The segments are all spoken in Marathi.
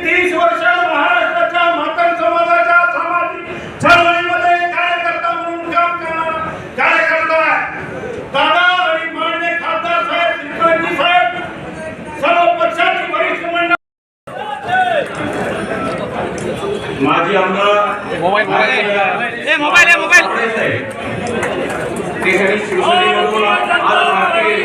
30 वर्ष महाराष्ट्राच्या मातंग समाजाच्या सामाजिक चळवळीमध्ये कार्यकर्ता म्हणून काम करणारा कार्यकर्ता आहे दादा आणि माननीय खासदार साहेब चितळेजी साहेब सर्व पक्षाची वरिष्ठ मंडळ माजी आमदार मोबाईल ते घरी शिवसेनेमधून आज भारतीय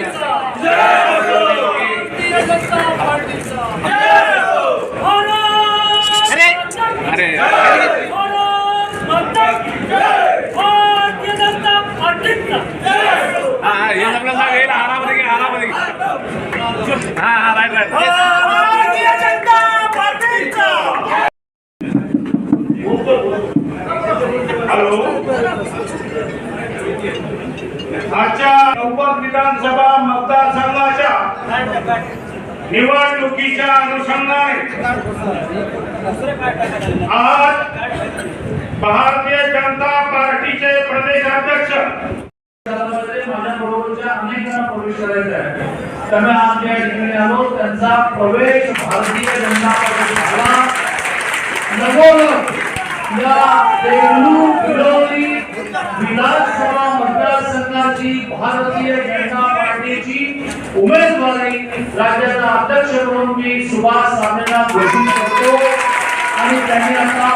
आजच्या 90 विधानसभा मतदारसंघाच्या निवडणुकीच्या अनुषंगाने आज भारतीय जनता पार्टीचे प्रदेशाध्यक्ष माझ्या बरोबरच्या अनेक जण प्रवेश करायचे आहे त्यामुळे आज या ठिकाणी आलो त्यांचा प्रवेश भारतीय जनता पार्टीत झाला या देगलूर बिलोली विधानसभा मतदारसंघाची भारतीय जनता पार्टीची उमेदवारी राज्याचा अध्यक्ष म्हणून मी सुभाष सामेला घोषित करतो आणि त्यांनी आता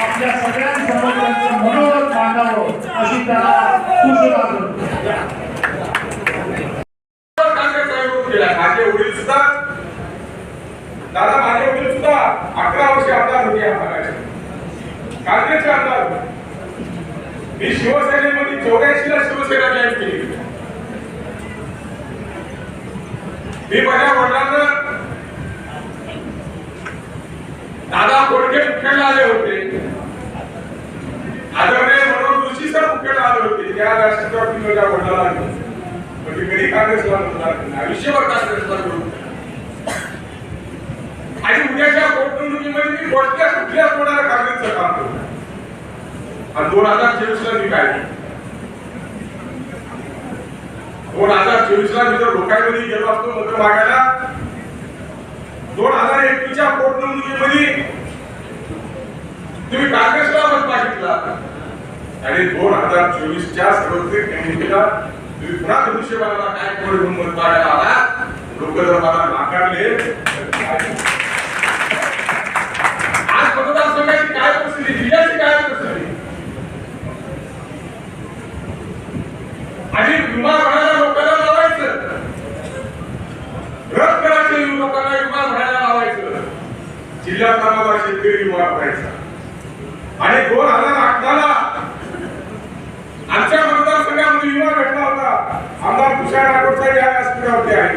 आपल्या सगळ्यांसमोर त्यांचं मनोगत मांडावं अशी त्याला सूचना करतो. माझे वडील सुद्धा दादा माझे वडील सुद्धा 11 वर्ष आमदार होते आम्हाला काँग्रेसचे आमदार. मी शिवसेनेमध्ये 84 ला शिवसेना जॉईन केली. मी माझ्या वडिलांना दादा कोडके मुख्याला आले होते आदरणीय मनोहर जोशी सर मुख्याला आले होते त्या राष्ट्रवादी माझ्या वडिलांना म्हणजे कधी काँग्रेसला मतदान आयुष्यभर काँग्रेसला होतो आणि उद्याच्या पोटनिवडणुकीमध्ये मी कुठल्या कोणाला काँग्रेसचं काम करतो आणि 2024 ला मी काय 2024 ला मी जर लोकांमध्ये गेलो असतो मत मागायला 2021 च्या पोटनिवडणुकीमध्ये तुम्ही काँग्रेसला मत मागितला आणि 2024 च्या सार्वत्रिक निवडणुकीला तुम्ही पुन्हा धनुष्यबाणाला काय कोण मत मागायला आला लोक जर मला नाकारले आज मतदारसंघाची काय परिस्थिती जिल्ह्याची काय परिस्थिती आणि विमा भरायला लोकांना लावायचं रद्द करायचे लोकांना विमा भरायला लावायचं जिल्ह्यात आम्हाला शेतकरी विमा भरायचा आणि 2018 ला आमच्या मतदारसंघामध्ये विमा भेटला होता आमदार तुषार राठोड साहेब या व्यासपीठावरती आहे.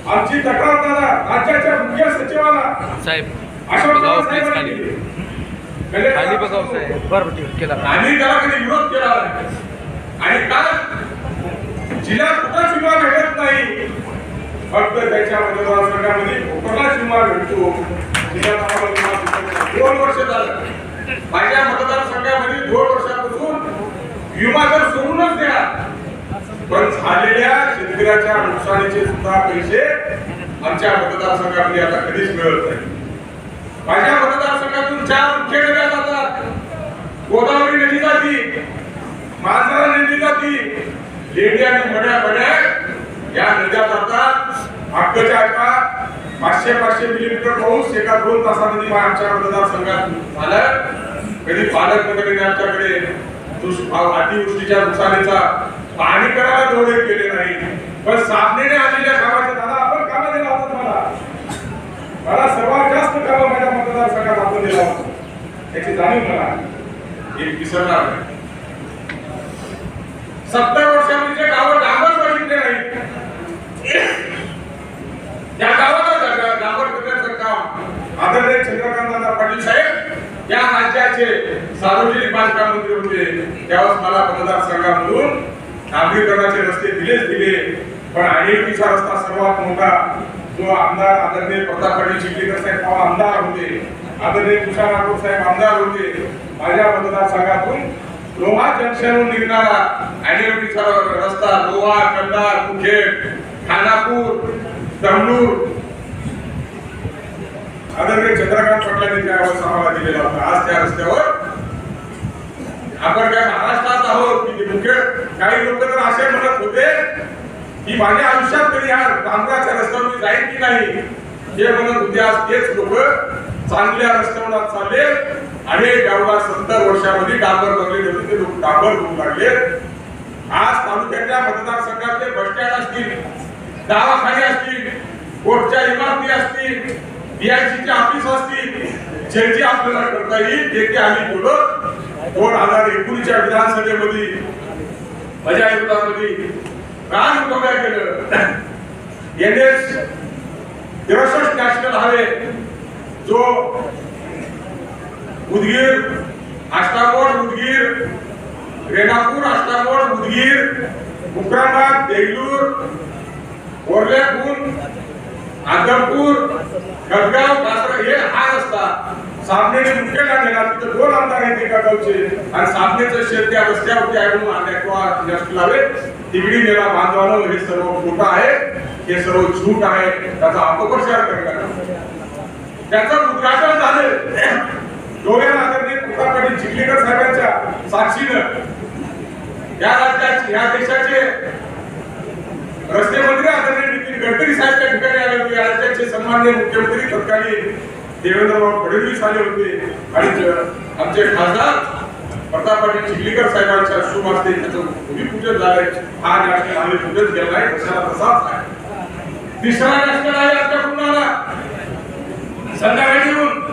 आमची तक्रार दादा राज्याच्या मुख्य सचिवाला साहेब अशोक साहेब खाली बघाव साहेब बरोबर केला आणि त्याला कधी विरोध केला आणि काल जिल्ह्यात कुठंच विमा भेटत नाही फक्त त्याच्या मतदारसंघामध्ये कोकणात विमा भेटतो. जिल्ह्यात 2 वर्ष झालं माझ्या मतदारसंघामध्ये 2 वर्षापासून विमा जर सोडूनच द्या पण झालेल्या शेतकऱ्याच्या नुकसानीचे सुद्धा पैसे आमच्या मतदारसंघामध्ये आता कधीच मिळत नाही. माझ्या मतदारसंघातून 4 मुख्य नद्या जातात. गोदावरी नदी जाती मांजरा नदी जाती लेंडी आणि मड्या या नद्या जातात. मागच्या एका 500 मिलीमीटर पाऊस एका 2 तासामध्ये आमच्या मतदारसंघात झालं. कधी पालकमंत्र्यांनी आमच्याकडे अतिवृष्टीच्या नुकसानीचा पाणी करायला दौरे केले नाही पण साधनेने आलेल्या कामाचे दादा आपण कामं दिला होता. मला सर्वात जास्त कामं माझ्या मतदारसंघात आपण दिला होता याची जाणीव मला एक विसरणार नाही. 70 वर्षांनी जे गावं डांबर बघितले नाही त्या गावाला डांबर करण्याचं काम आदरणीय चंद्रकांत पाटील साहेब या राज्याचे सार्वजनिक बांधकाम मंत्री होते त्यावेळेस मला मतदारसंघामधून नागरीकरणाचे रस्ते दिले पण आणीवटीचा रस्ता सर्वात मोठा जो आमदार आदरणीय प्रताप पाटील चिखलीकर साहेब आमदार होते आदरणीय तुषार राठोड साहेब आमदार होते. माझ्या मतदारसंघातून लोहा जंक्शनहून निघणारा आणीवटीचा रस्ता लोहा कंधार मुखेड खानापूर तमलूर आदरणीय चंद्रकांत पाटलांनी त्यावर सहावा दिलेला होता. आज त्या रस्त्यावर आपण काय महाराष्ट्रात आहोत की मुख्य काही लोक तर असे म्हणत होते की माझ्या आयुष्यात तरी या डांबराच्या रस्त्यावर मी जाईन की नाही हे म्हणत होते. आज तेच लोक चांगल्या रस्त्यावर चालले आणि एवढा 70 वर्षामध्ये डांबर बनलेले होते ते लोक डांबर होऊ लागले. आज तालुक्यातल्या मतदारसंघातले बस स्टँड असतील, दवाखाने असतील, कोर्टच्या इमारती असतील, बीआयसीचे ऑफिस असतील, जे जे आपल्याला करता येईल ते ते आम्ही बोललो. 2019च्या विधानसभेमध्ये माझ्या विरोधामध्ये काय उभा केलं. NH 63 नॅशनल हायवे जो उदगीर आष्टाकोट उदगीर रेणापूर आष्टाकोट उदगीर उस्मानाबाद देगलूर कोल्हापूर आदमपूर गडगाव कासरा हे हा रस्ता सामनेने मुख्यला गेला. तिथे 2 आमदार आहेत एका गावचे आणि सामनेचं शेत त्या रस्त्यावरती आहे म्हणून नॅशनल तिगडी नेला बांधवानं. हे सर्व खोटं आहे, हे सर्व झूट आहे. त्याचा अपप्रचार करतात. त्याचं उद्घाटन झालं डोळ्याला आदरणीय तुकाराम पाटील चिखलीकर साहेबांच्या साक्षीनं. या राज्याचे या देशाचे रस्ते मंत्री आदरणीय नितीन गडकरी साहेब त्या ठिकाणी आले होते. राज्याचे सन्माननीय मुख्यमंत्री तत्कालीन देवेंद्रराव फडणवीस आले होते आणि आमचे खासदार प्रताप पाटील चिखलीकर साहेबांच्या शुभ हस्ते त्याचं भूमिपूजन झालंय. हा नॅशनल हायवे पूजन केलाय तसा तसाच आहे. तिसरा नॅशनल हायवे आपल्या पुण्याला संध्याकाळी येऊन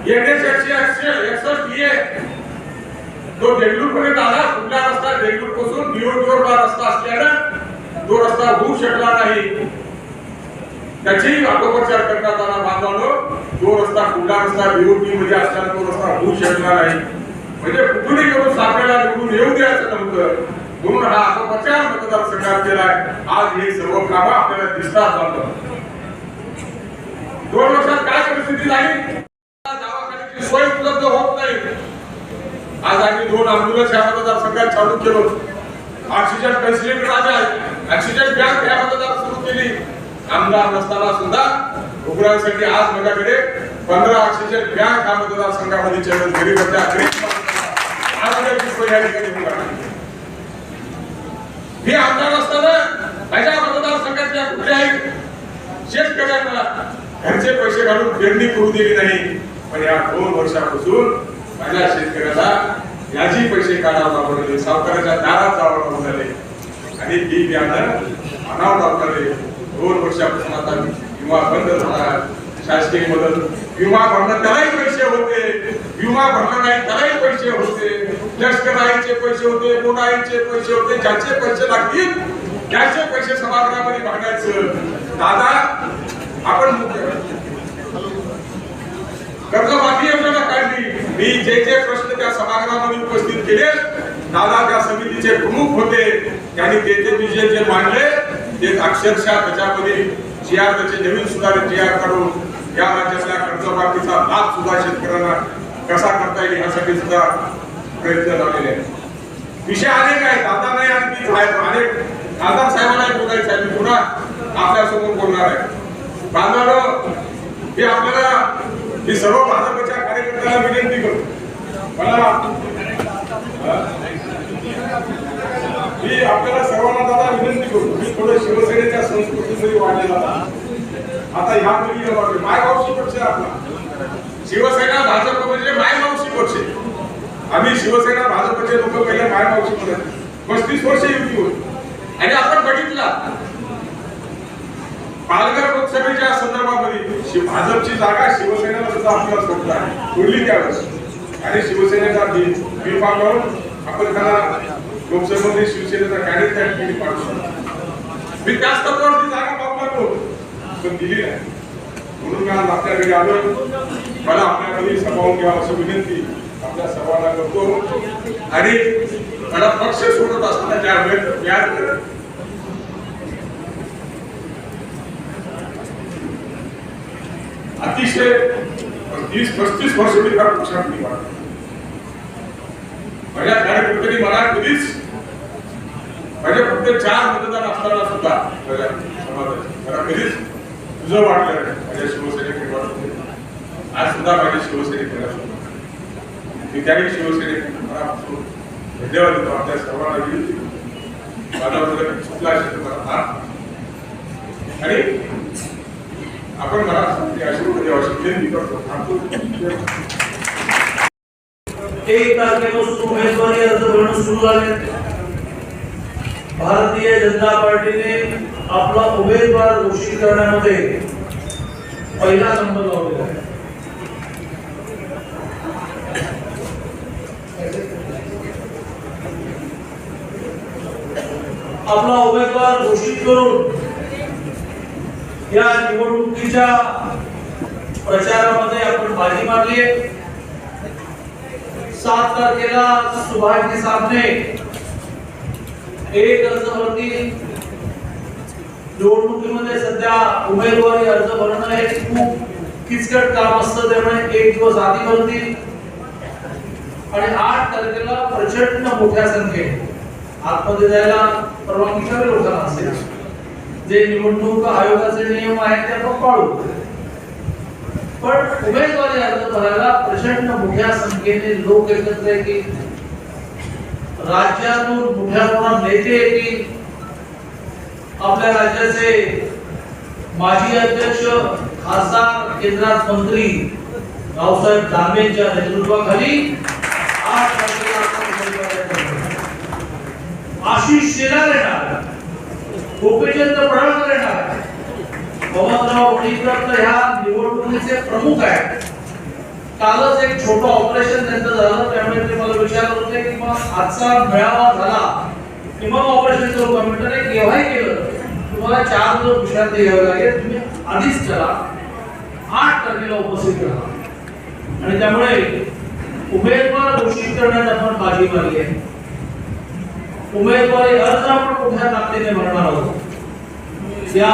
NH 161 तो देगलूर पर्यंत आला. कुठला रस्ता देगलूर पासून दिवसभर रस्ता असल्यानं तो रस्ता होऊ शकला नाही. त्याची अपप्रचार करण्यात आला बांधवांनो. तो रस्ता कुठला रस्ता बीओटी मध्ये असताना तो रस्ता होऊ शकला नाही. म्हणजे कुठूनही करून सापडेला निवडून येऊ द्यायचं नव्हतं म्हणून हा अपप्रचार मतदारसंघात केलाय. आज हे सर्व कामं आपल्याला दिसतात. बांधव 2 वर्षात काय परिस्थिती झाली. दवाखान्याची सोय उपलब्ध होत नाही. आज आम्ही 2 अँब्युलन्स या मतदारसंघात चालू केलो. ऑक्सिजन कन्सन्ट्रेटर आहे, ऑक्सिजन बँक या मतदार सुरू केली. आमदार नसताना सुद्धा रुग्णांसाठी आज माझ्याकडे 15 ऑक्सिजन बँक हा मतदारसंघामध्ये चलन गरीबाच्या आरोग्याची सोय या ठिकाणी होणार. हे आमदार असताना माझ्या मतदारसंघातल्या कुठल्याही शेतकऱ्यांना घरचे पैसे घालून पेरणी करू दिली नाही. पण या 2 वर्षापासून माझ्या शेतकऱ्याला याची पैसे काढावं लागले, सावकाराच्या दारात जावं लागले आणि ती बियाणं आणावं लागले. 2 वर्षापासून आता विमा बंद झाला. शासकीय मदत विमा भरणं त्यालाही पैसे होते, विमा भरणं नाही त्यालाही पैसे होते, लष्कराईचे पैसे होते, मोनाईचे पैसे होते. ज्याचे पैसे लागतील त्याचे पैसे सभागृहामध्ये मागायचं. दादा आपण कर्जमाफी योजना काढली. मी जे प्रश्न त्या सभागृहामध्ये उपस्थित केले दादा त्या समितीचे प्रमुख होते. त्यांनी ते विषय जे मांडले ते अक्षरशः त्याच्यामध्ये GR त्याचे नवीन सुधारित GR काढून या राज्यातल्या कर्जमाफीचा लाभ सुद्धा शेतकऱ्यांना कसा करता येईल यासाठी सुद्धा प्रयत्न झालेले आहेत. विषय अनेक आहेत. दादा नाही आणखी अनेक खासदार साहेबांना बोलायचं आहे. मी पुन्हा आपल्यासमोर बोलणार आहे. बांधवांनो हे आपल्याला मी सर्व भाजपच्या कार्यकर्त्यांना विनंती करतो. मी आपल्याला सर्वांना दादा विनंती करतो. मी थोडं शिवसेनेच्या संस्कृतीमध्ये वाढलेला आता ह्या पिढीला माय मावशी पक्ष आपला शिवसेना भाजप म्हणजे माय मावशी पक्ष. आम्ही शिवसेना भाजपचे लोक पहिले माय मावशी म्हणत 35 वर्ष युती होती आणि आपण बघितला पालघर लोकसभेच्या संदर्भामध्ये भाजपची जागा शिवसेनेला सुद्धा आपल्याला सोडला उरली त्यावेळेस आणि शिवसेनेचा बिल करून आपण त्याला लोकसभेमध्ये शिवसेनेचा कॅन्डिडेट पाडू शकतो. मी त्याच तत्वावरती जागा मागतो पण दिली नाही. म्हणून मी आज आपल्याकडे आलो. मला आपल्याकडे सभावून घ्यावं असं विनंती आपल्या सर्वांना करतो. आणि मला पक्ष सोडत असताना ज्या अतिशय 30-35 वर्ष मी त्या पक्षात निघालो. माझ्या कार्यकर्त्यांनी मला कधीच माझे फक्त 4 मतदान असताना सुद्धा मला कधीच तुझं वाटलं माझ्या शिवसेनेकडे वाटलं आज सुद्धा माझे शिवसैनिकांना मी त्याही शिवसैनिकांना धन्यवाद देतो. आपल्या सर्वांना माझा चुकला असेल मला फार आणि आपण मला अशी करतो. 1 तारखेपासून उमेदवारी अर्ज भरणं सुरू झाले. भारतीय जनता पार्टीने आपला उमेदवार घोषित करण्यामध्ये पहिला नंबर लावलेला आहे. आपला उमेदवार घोषित करून या निवडणुकीच्या प्रचारामध्ये आपण बाजी मारली आहे. 7 तारखेला सुभाषजी साबणे एक अर्ज भरतील. निवडणुकीमध्ये सध्या उमेदवारी अर्ज भरणं हे खूप किचकट काम असतं, त्यामुळे एक दिवस आधी भरतील आणि 8 तारखेला प्रचंड मोठ्या संख्येने आतमध्ये जायला परवानगी सगळ्या लोकांना असेल. जे निवडणूक आयोगाचे नियम आहेत ते आपण पाळू, पण उमेदवारी अर्ज भरायला प्रचंड मोठ्या संख्येने लोक एकत्र येतील. राज्यातून मोठ्या प्रमाणात नेते येतील. आपल्या राज्याचे माजी अध्यक्ष खासदार केंद्रात मंत्री रावसाहेब दानवेंच्या नेतृत्वाखाली 8 तारखेला आशिष शेलार येणार, गोपीचंद पडळकर येणार, पवनराव वणीकर ह्या निवडणुकीचे प्रमुख आहेत. कालच एक छोटं ऑपरेशन त्यांचं झालं, त्यामुळे ते मला विचारत होते की मग आजचा मेळावा झाला की मग ऑपरेशन करू का? म्हटलं नाही, केव्हाही केलं तुम्हाला 4 दिवस विश्रांती घ्यावी लागेल, तुम्ही आधीच करा, 8 तारखेला उपस्थित राहा. आणि त्यामुळे उमेदवार घोषित करण्यात आपण बाजी मारली आहे. उमेदवारी अर्ज आपण मोठ्या ताकदीने भरणार आहोत. या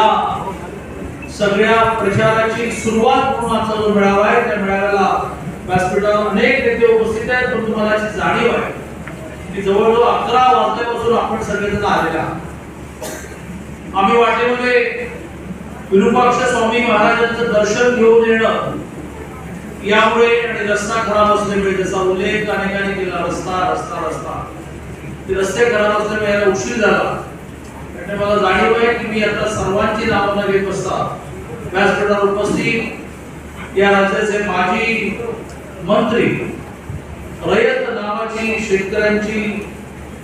सगळ्या प्रचाराची सुरुवात म्हणून आजचा जो मेळावा आहे त्या मेळाव्याला व्यासपीठावर अनेक नेते उपस्थित आहेत, पण तुम्हाला याची जाणीव आहे की जवळजवळ 11 वाजल्यापासून आपण सगळेजण आलेले आहोत. आम्ही वाटेमध्ये विरूपाक्ष स्वामी महाराजांचं दर्शन घेऊन येणं यामुळे आणि रस्ता खराब असल्यामुळे त्याचा उल्लेख अनेकांनी केला. रस्ता रस्ता रस्ता ते रस्ते खराब असल्यामुळे याला उशीर झाला. आणि मला जाणीव आहे की मी आता सर्वांची नावं न घेत असता व्यासपीठावर उपस्थित या राज्याचे माजी मंत्री, रयत नावाची शेतकऱ्यांची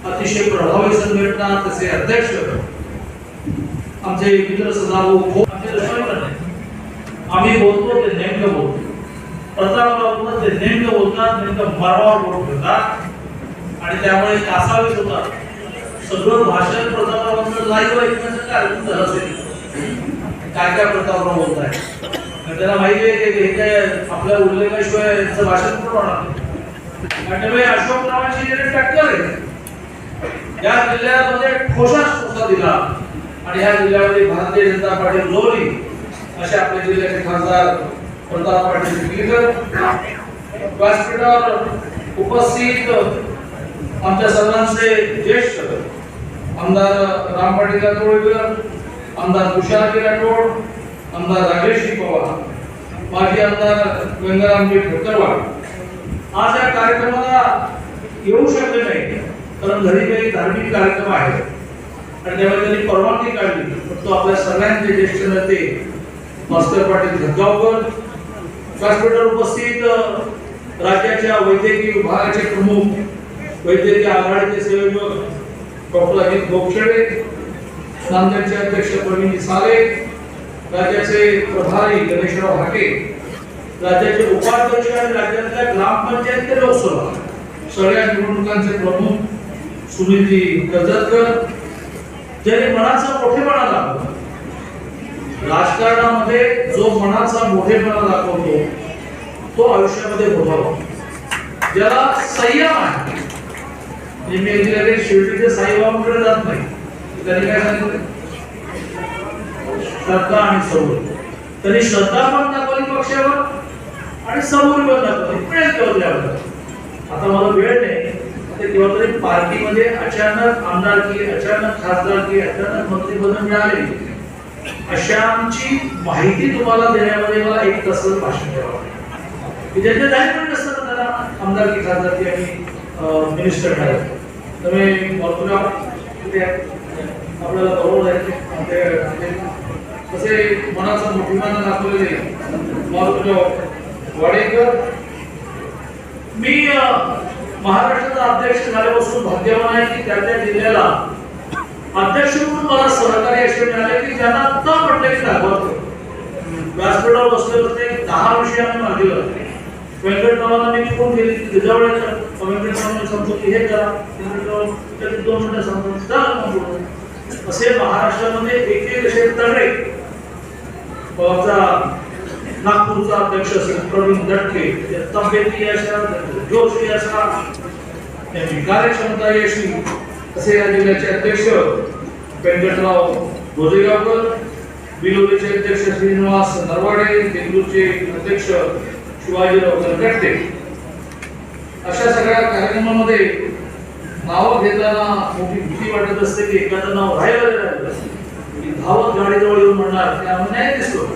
अतिशय प्रभावी संघटना त्याचे अध्यक्ष आमचे मित्र सदाभाऊ आम्ही बोलतो ते नेमकं बोलतो. प्रतापराव ते नेमकं बोलतात, नेमकं मरवावर बोलत होतात आणि त्यामुळे कासावीस होतात. सगळं भाषण प्रतापरावांचं लाईव्ह ऐकण्याचं कारण झालं असेल. काय काय प्रतापराव बोलत आहे त्याला माहिती आहे की हे काय आपल्या उल्लेखाशिवाय यांचं भाषण पण होणार नाही. अशोकरावांची जे टक्कर आहे या जिल्ह्यामध्ये ठोसा ठोसा दिला आणि ह्या जिल्ह्यामध्ये भारतीय जनता पार्टी उलवली असे आपल्या जिल्ह्याचे खासदार प्रताप पाटील चिखलीकर, व्यासपीठावर उपस्थित आमच्या सर्वांचे ज्येष्ठ आमदार राम पाटील राठोड, आमदार तुषार राठोड, आमदार राजेश पवार, माजी आमदार गंगारामजी ठोकरवाड आज या कार्यक्रमाला येऊ शकले नाही, कारण घरी काही धार्मिक कार्यक्रम आहेत आणि त्यामुळे त्यांनी परवानगी काढली. तो आपल्या सगळ्यांचे ज्येष्ठ नेते मास्टर पाटील धगावकर, व्यासपीठावर उपस्थित राज्याच्या वैद्यकीय विभागाचे प्रमुख, वैद्यकीय आघाडीचे संयोजक डॉक्टर अमित गोपछडे, नांदेडचे अध्यक्ष प्रवीण साले, राज्याचे प्रभारी गणेशराव हाके, राज्याचे उपाध्यक्ष आणि राज्यातल्या ग्रामपंचायत ते लोकसभा सगळ्या निवडणुकांचे प्रमुख सुनीती कर्जतकर, ज्यांनी मनाचा मोठेपणा दाखवला. राजकारणामध्ये जो मनाचा मोठेपणा दाखवतो तो आयुष्यामध्ये मोठा होतो. ज्याला संयम आहे, नेहमी शिर्डीचे साईबाबांकडे जात नाही, त्यांनी काय सांगितलं? श्रद्धा आणि सबूर. त्यांनी श्रद्धा पण दाखवली पक्षावर आणि सबूर पण दाखवली. आता मला वेळ नाही, तेव्हा तरी पार्टीमध्ये अचानक आमदारकी, अचानक खासदारकी, अचानक मंत्रिपद मिळाले अशांची माहिती तुम्हाला देण्यामध्ये मला 1 तासाचं भाषण करावं. की ज्यांचे झाले पण नसतं त्याला आमदारकी खासदारकी आणि मिनिस्टर मिळाले. तुम्ही मथुरा कुठे आपल्याला बरोबर आहे कसे मनाचा मोठीपणा दाखवलेले मथुरा वाडेकर. मी महाराष्ट्राचा अध्यक्ष झाल्यापासून भाग्यवान आहे की त्या जिल्ह्याला अध्यक्ष म्हणून मला सहकारी असे मिळाले की ज्यांना न म्हटले की दाखवतो. व्यासपीठावर बसले बसले 10 विषय आम्ही मांडले होते. व्यंकटरावांना मी फोन केली की जवळच्या व्यंकटरावांना सांगतो की हे करा, व्यंकटराव 2 मिनिटं सांगतो असे महाराष्ट्रामध्ये एक असे तळे. नागपूरचा अध्यक्ष असेल प्रवीण दटके, तब्येती अशा जोशी असा त्यांची कार्यक्षमता यशी असे या जिल्ह्याचे अध्यक्ष व्यंकटराव गोजेगावकर, बिलोलीचे अध्यक्ष श्रीनिवास नरवाडे, बेंगलूरचे अध्यक्ष शिवाजीराव कनकट्टे. अशा सगळ्या कार्यक्रमामध्ये नाव घेताना मोठी भीती वाटत असते की एखादं नाव राहिलं की धावत गाडीजवळ येऊन म्हणणार की आम्ही नाही दिसलो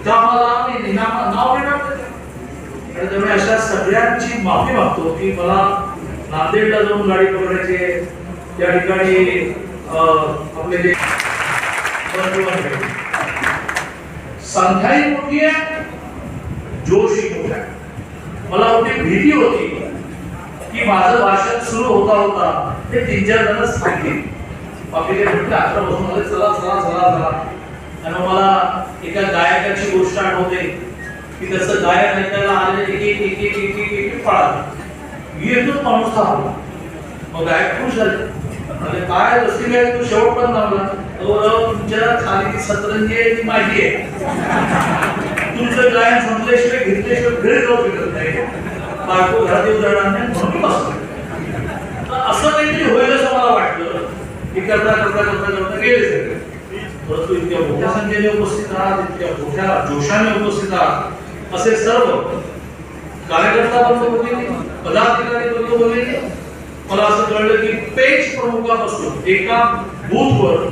नाव घेणार. आणि त्यामुळे अशा सगळ्यांची माफी मागतो की मला नांदेडला जाऊन गाडी पकडायची. त्या ठिकाणी आपले जे संख्याही मोठी आहे, जोशी मोठा आहे. मला मोठी भीती होती की माझं भाषण सुरू होता ते 3-4 जणच सांगतील. बाकी काय म्हटलं 11 बसून आले चला चला चला चला. आणि मला एका गायकाची गोष्ट आठवते की त्याचं गायक ऐकायला आले एक पळाला. येतोच माणूस थांबला. मग गायक खुश झाले. म्हणजे काय जसं काय तू शेवटपर्यंत थांबला. तुमच्या खाली ती सतरंजी आहे ती माझी आहे. तुमचं गायन संपल्याशिवाय घेतल्याशिवाय घरी जाऊ शकत नाही. बायको घरात येऊ जाणार नाही म्हणून बसतो. असं काहीतरी होईल असं मला वाटलं की करता करता करता करता गेले सगळे. परंतु इतक्या मोठ्या संख्येने उपस्थित आहात, इतक्या मोठ्या जोशाने उपस्थित आहात असे सर्व कार्यकर्ता बंधू बोलले, पदाधिकारी बंधू बोलले. मला असं कळलं की पेज प्रमुखापासून एका बूथवर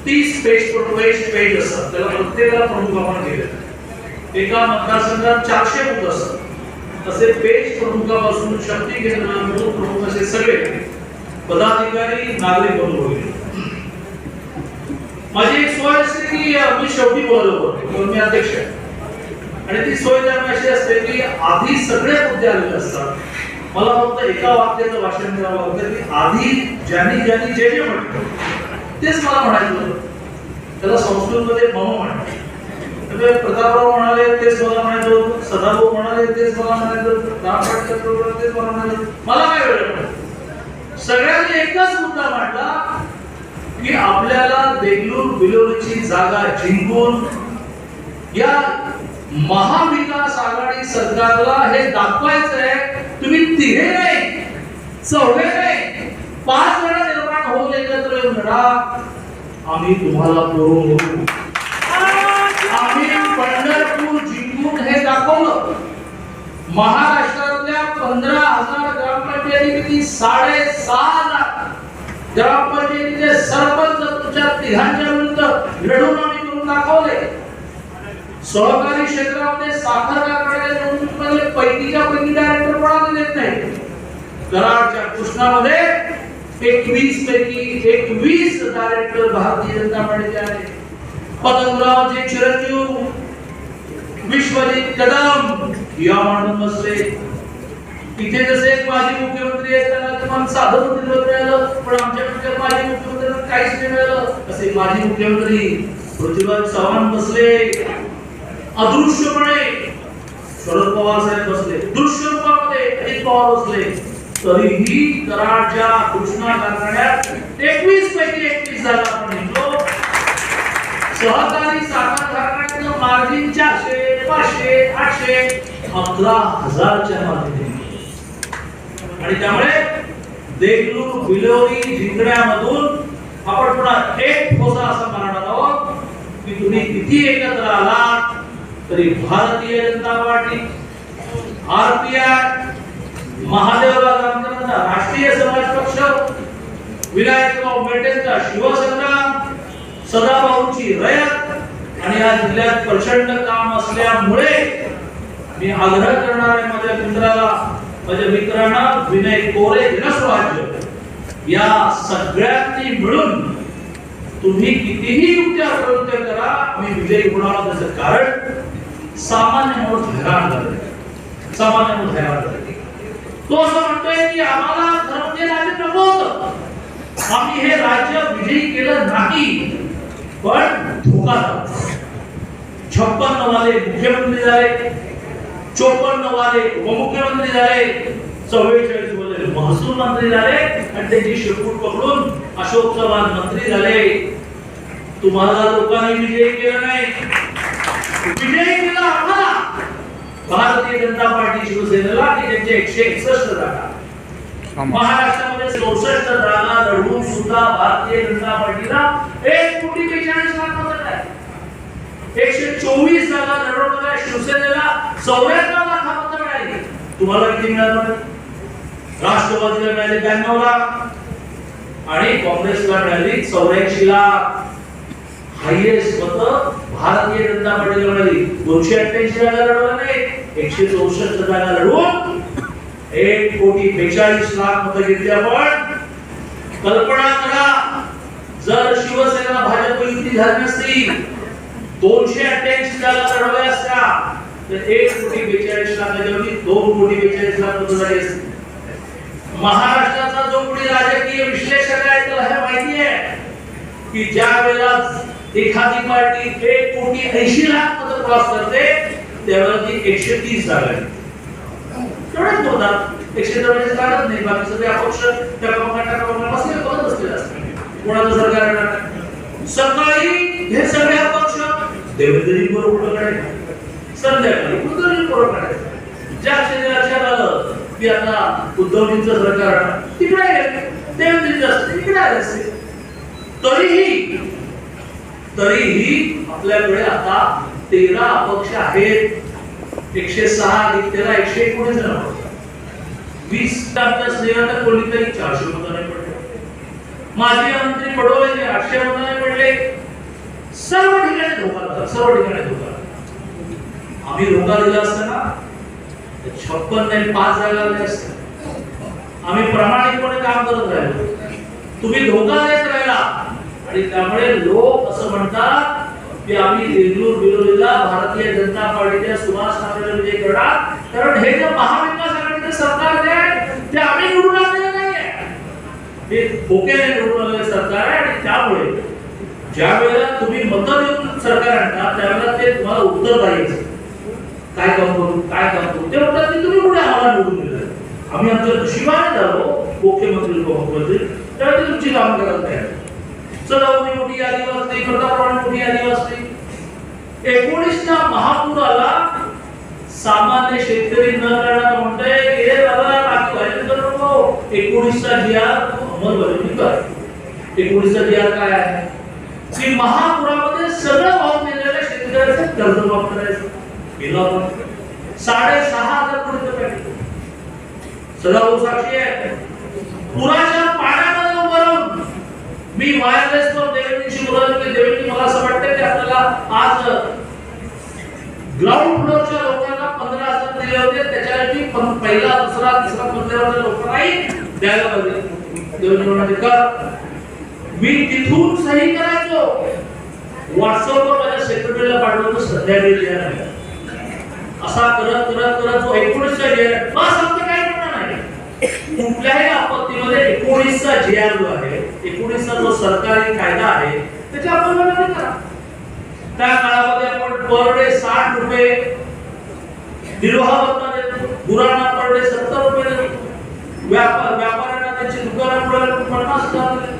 30 पेज असतात. त्याला प्रत्येकाला प्रमुख आपण केले. एका मतदारसंघात 400 बूथ असतात. तसे पेज प्रमुखापासून शक्ती केंद्र बूथ प्रमुख असे सगळे पदाधिकारी नागरिक बंधू होईल. माझी एक सोय असते की मी शेवटी बोललो म्हणून मी अध्यक्ष आहे. आणि ती सोय त्यामुळे अशी असते की आधी सगळे मुद्दे आलेले असतात. मला फक्त एका वाक्याचं भाषण करावं लागतं की आधी ज्यांनी ज्यांनी जे जे म्हटलं तेच मला म्हणायचं होतं. त्याला संस्कृतमध्ये मम म्हणतात. प्रतापराव म्हणाले तेच मला म्हणायचं होतं, सदाभाऊ म्हणाले तेच मला म्हणायचं होतं, राम पाटकर तेच मला म्हणायचं होतं. मला काय वेळ सगळ्यांनी एकच मुद्दा मांडला की आपल्याला देगलूर बिलोलीची जागा जिंकून या महाविकास आघाडी सरकारला हे दाखवायचं आहे. तुम्ही तिघे नाही, चौघे नाही, 5 जण निर्माण होऊन एकत्र येऊन लढा. आम्ही तुम्हाला पुरवून घेऊ. आम्ही पंढरपूर जिंकून हे दाखवलं. महाराष्ट्रातल्या 15,000 ग्रामपंचायतीपैकी 6.5 लाख ग्रामपंचायतीचे सरपंच तुमच्या तिघांच्या विरुद्ध लढून आम्ही करून दाखवले. सहकारी क्षेत्रामध्ये साखर कारखान्याच्या निवडणुकीमध्ये पैकी डायरेक्टर कोणाला देत नाही. कराडच्या कृष्णामध्ये 21 पैकी 21 डायरेक्टर भारतीय जनता पार्टीचे आहेत. पतंगरावचे चिरंजीव विश्वजित कदम या मांडून बसले. इथे जसे एक माजी मुख्यमंत्री आहेत त्यांना किमान साधं मंत्रिपद मिळालं, पण आमच्याकडे माजी मुख्यमंत्र्यांना काहीच नाही मिळालं. असे माजी मुख्यमंत्री पृथ्वीराज चव्हाण बसले. अदृश्यपणे शरद पवार साहेब बसले. दृश्य रूपामध्ये अजित पवार बसले. तरीही कराडच्या कृष्णा कारखान्यात 21 पैकी 21 जागा आपण जिंकलो. सहकारी साखर कारखान्याचं मार्जिन 400, 500, 800, 11,000च्या मार्जिन. आणि त्यामुळे देगलूर बिलोली जिंकण्यामधून आपण पुन्हा एक ठोसा असं म्हणणार आहोत की तुम्ही किती एकत्र आलात तरी भारतीय जनता पार्टी, आरपीआय, महादेवराव गांधींचा राष्ट्रीय समाज पक्ष, विनायकराव मेटेंचा शिवसंग्राम, सदाभाऊची रयत आणि या जिल्ह्यात प्रचंड काम असल्यामुळे मी आग्रह करणार आहे माझ्या मित्रांना विनय कोरे जनस्वाज्य या सगळ्यांनी मिळून तुम्ही कितीही युक्त्या प्रवृत्त्या करा आम्ही विजयी होणार आहोत. त्याचं कारण सामान्य माणूस हैराण झाले. तो असं म्हणतोय की आम्हाला धर्मचे राज्य नको होतं, आम्ही हे राज्य विजयी केलं नाही, पण धोका झाला. 56 वाले मुख्यमंत्री झाले, 54 वाले उपमुख्यमंत्री झाले, 44 वाले महसूल मंत्री झाले आणि त्याची शेपूट पकडून अशोक चव्हाण मंत्री झाले. तुम्हाला लोकांनी विजय केला नाही, विजय केला आम्हाला भारतीय जनता पार्टी शिवसेनेला की त्यांचे 161 जागा. महाराष्ट्रामध्ये 64 जागा लढवून सुद्धा भारतीय जनता पार्टीला 1,42,00,000 मतं आहे. 124 जागा लढवणाऱ्या शिवसेनेला 94 लाख मतं मिळाली. तुम्हाला किती मिळाली? राष्ट्रवादीला मिळाली 92 लाख आणि काँग्रेसला मिळाली 84 लाख. हायएस्ट मतं भारतीय जनता पार्टीला मिळाली. 288 जागा लढवल्या नाही, 164 जागा लढवून 1,42,00,000 मतं घेतली. आपण कल्पना करा, जर शिवसेना भाजप युती झाली नसती, 288 जागा लढवल्या असत्या तर 1,42,00,000 ऐवजी 2,42,00,000 मतं झाली असती. महाराष्ट्राचा जो कोणी राजकीय विश्लेषक आहे त्याला हे माहिती आहे की ज्या वेळेला एखादी पार्टी 1,80,00,000 मतं क्रॉस करते त्यावेळेला ती 130 जागा आहे. तेवढेच होतात, 143 जागाच नाही. बाकी सगळे अपक्ष त्या पक्षाला बसले बघत बसलेले असतात. कोणाचं सरकार येणार? सकाळी हे सगळे अपक्ष देवेंद्रजी बरोबर काढायचे, संध्याकाळी उद्धवजी बरोबर काढायचे. ज्या लक्षात आलं की आता उद्धवजींचं सरकार तिकडे गेले, देवेंद्रजी असते तिकडे आले असते. तरीही आपल्याकडे आता 13 अपक्ष आहेत. 106 अधिक 13 119 जण. 20 टक्के स्नेहात कोणीतरी 400 मतांनी पडले. माजी मंत्री पडोळे 800 मतांनी पडले. सर्व ठिकाणी धोका. आम्ही धोका दिला असताना 56 नाही 5 जागा आल्या असत्या. आम्ही प्रामाणिकपणे काम करत राहिलो, तुम्ही धोका देत राहिला आणि त्यामुळे लोक असं म्हणतात की आम्ही देगलूर बिलोलीला भारतीय जनता पार्टीच्या सुभाष ठाकरेला विजय करणार, कारण हे जे महाविकास आघाडीचे सरकार आहे ते आम्ही निवडून आणलेलं नाहीये, हे खोकेने निवडून आलेले सरकार आहे. आणि त्यामुळे ज्या वेळेला तुम्ही मतं देऊन सरकार आणता त्यावेळेला ते तुम्हाला उत्तर द्यायचं काय काम करू ते म्हणतात की तुम्ही कुठे आम्हाला निवडून दिलं, आम्ही आमच्या नशिबाने झालो मुख्यमंत्री उपमुख्यमंत्री, त्यावेळेला तुमची काम करत नाही. चढवणी मोठी यादी वाजते, प्रतापराव मोठी यादी वाजते. 19च्या महापुराला सामान्य शेतकरी न करणारा म्हणतोय हे दादा बाकी व्हायचं तर नको, 19चा जीआर अंमलबजावणी कर. 19चा जीआर काय आहे की महापुरामध्ये सगळं भाव दिलेल्या शेतकऱ्याचं कर्ज माफ करायचं. केलं आपण 6,500 कोटी रुपये. सदाभाऊ साक्षी आहे. पुराच्या पाण्यामध्ये उभं राहून मी वायरलेसवर देवेंद्रजी बोलत होते. देवेंद्रजी मला असं वाटतं की आपल्याला आज ग्राउंड फ्लोरच्या लोकांना 15,000 दिले होते, त्याच्यासाठी पहिला दुसरा तिसरा मजल्यावरच्या लोकांनाही द्यायला पाहिजे. देवेंद्रजी म्हणाले का मी तिथून सही करायचो, व्हॉट्सअपवर माझ्या सेक्रेटरीला पाठवतो संध्याकाळी जीआर आहे. असा करत जो 19चा जीआर बस आमचं काय म्हणणं नाही. कुठल्याही आपत्तीमध्ये 19चा जीआर जो आहे, 19चा जो सरकारी कायदा आहे त्याची अंमलबजावणी करा. त्या काळामध्ये आपण पर डे 60 रुपये निर्वाह भत्ता देतो, गुरांना पर डे 70 रुपये देतो, व्यापाऱ्यांना त्यांची दुकानं पुढे 50,000 दिले,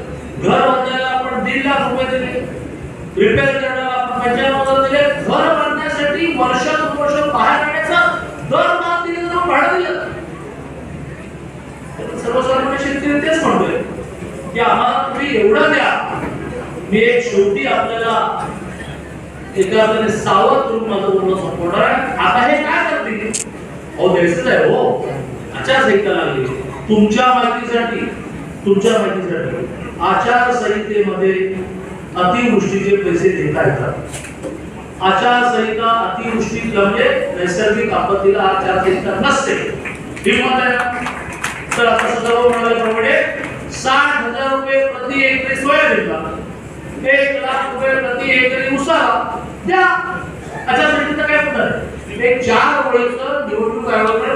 घर बांधायला आपण 1.5 लाख रुपये दिले, रिपेअर करायला आपण 95,000 दिले, घर बांधण्यासाठी वर्षातून वर्ष बाहेर काढायचं दर माफ दिले तर भाडं दिलं. सर्वसामान्य शेतकरी तेच म्हणतोय की आम्हाला तुम्ही एवढं द्या. मी एक शेवटी आपल्याला एखाद्याने सावध करून माझं बोलणं संपवणार आहे. आता हे काय करतील? अहो द्यायचंच आहे हो, आचारसंहिता लागली. तुमच्या माहितीसाठी आचारसंहितेमध्ये अतिवृष्टीचे पैसे देता येतात. आचारसंहिता अतिवृष्टी म्हणजे नैसर्गिक आपत्तीला आचारसंहिता नसते ही मत आहे ना? तर आता सर्व म्हणाल्याप्रमाणे 60,000 रुपये प्रति एकरी सोयाबीनला, 1,00,000 रुपये प्रति एकरी उसाला द्या. आचारसंहितेचा काय पद्धत? एक 4 ओळीचं निवडणूक आयोगाकडे